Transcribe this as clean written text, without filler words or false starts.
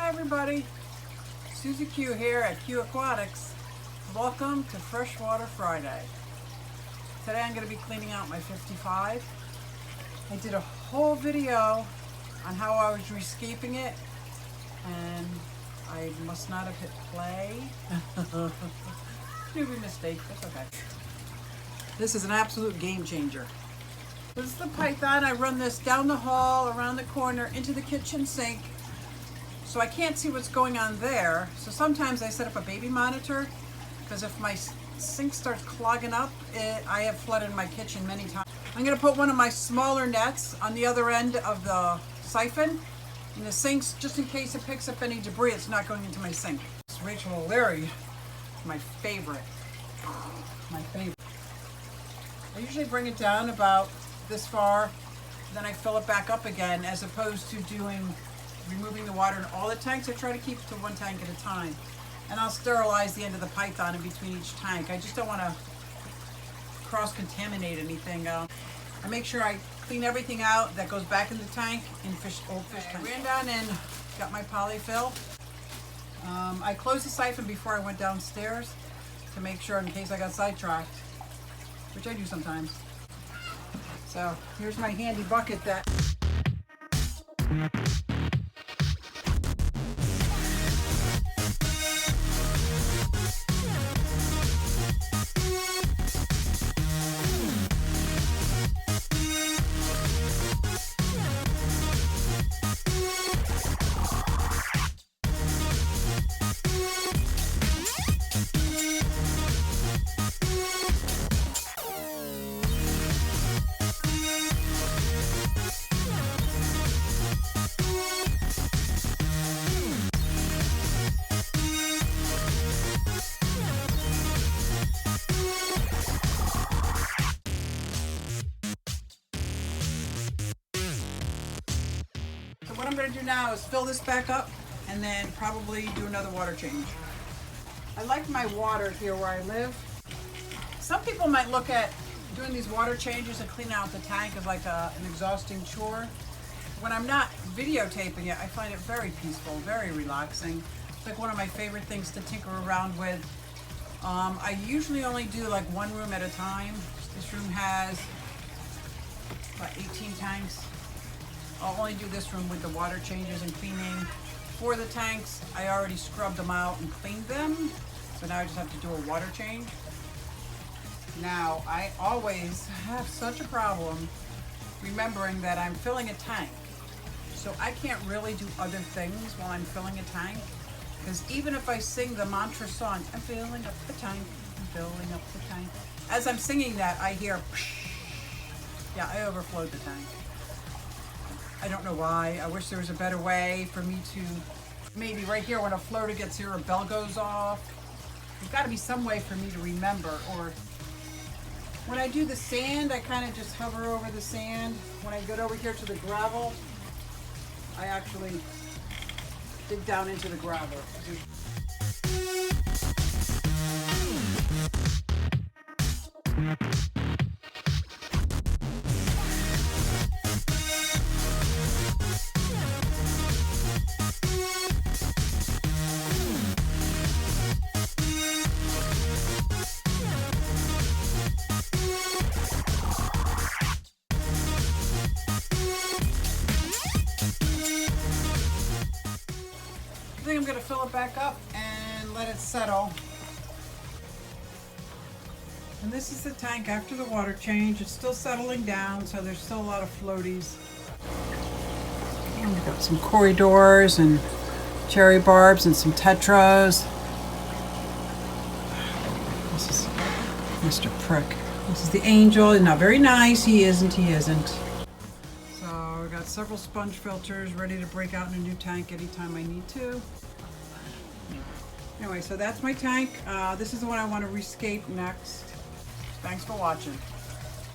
Hi everybody, Susie Q here at QueAquatics. Welcome to Freshwater Friday. Today I'm going to be cleaning out my 55. I did a whole video on how I was rescaping it and I must not have hit play. Maybe a mistake, that's okay. This is an absolute game changer. This is the python. I run this down the hall, around the corner, into the kitchen sink. So I can't see what's going on there. So sometimes I set up a baby monitor because if my sink starts clogging up, I have flooded my kitchen many times. I'm going to put one of my smaller nets on the other end of the siphon in the sinks just in case it picks up any debris. It's not going into my sink. It's Rachel O'Leary, my favorite. My favorite. I usually bring it down about this far, then I fill it back up again as opposed to removing the water in all the tanks. I try to keep it to one tank at a time. And I'll sterilize the end of the python in between each tank. I just don't want to cross-contaminate anything. I make sure I clean everything out that goes back in the tank in old fish tank. I ran down and got my polyfill. I closed the siphon before I went downstairs to make sure in case I got sidetracked, which I do sometimes. So here's my handy bucket that what I'm going to do now is fill this back up and then probably do another water change. I like my water here where I live. Some people might look at doing these water changes and cleaning out the tank as like an exhausting chore. When I'm not videotaping it, I find it very peaceful, very relaxing. It's like one of my favorite things to tinker around with. I usually only do like one room at a time. This room has about 18 tanks. I'll only do this room with the water changes and cleaning. For the tanks, I already scrubbed them out and cleaned them. So now I just have to do a water change. Now, I always have such a problem remembering that I'm filling a tank. So I can't really do other things while I'm filling a tank. Because even if I sing the mantra song, I'm filling up the tank, I'm filling up the tank. As I'm singing that, I hear, psh. Yeah, I overflowed the tank. I don't know why. I wish there was a better way for me to, maybe right here when a floater gets here, a bell goes off. There's got to be some way for me to remember. Or when I do the sand, I kind of just hover over the sand. When I get over here to the gravel, I actually dig down into the gravel. I think I'm going to fill it back up and let it settle. And this is the tank after the water change. It's still settling down, so there's still a lot of floaties. And we've got some corridors and cherry barbs and some tetras. This is Mr. Prick. This is the angel. Not very nice. He isn't. So I've got several sponge filters ready to break out in a new tank anytime I need to. Anyway, so that's my tank. This is the one I want to rescape next. Thanks for watching.